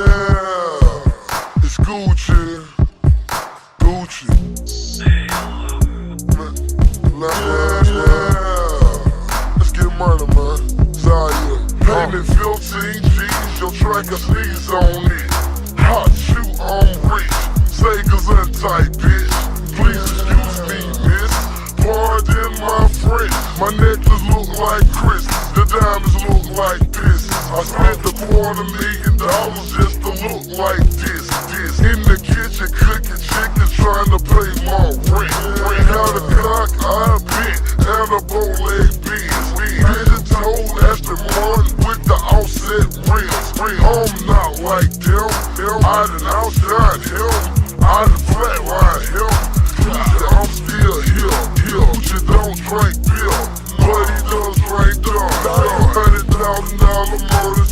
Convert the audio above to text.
Yeah, it's Gucci. Gucci. Yeah, let's get money, man. Zaya. Payment 15 G's, your track a sneeze on it. Hot shoe on rich, Sega's untight, bitch. Please excuse me, miss. Pardon my French. My necklace look like Chris, the diamonds look like this. I spent $250,000 just to look like this. In the kitchen cooking chicken, trying to pay my rent. Got a cock, I bet, and a bow-leg beans. Digital Aston Martin with the offset rims. I'm not like them. I done outshine him. I done flatline him. I'm still here. Gucci don't drink beer, but he does drink dumb. $100,000 murder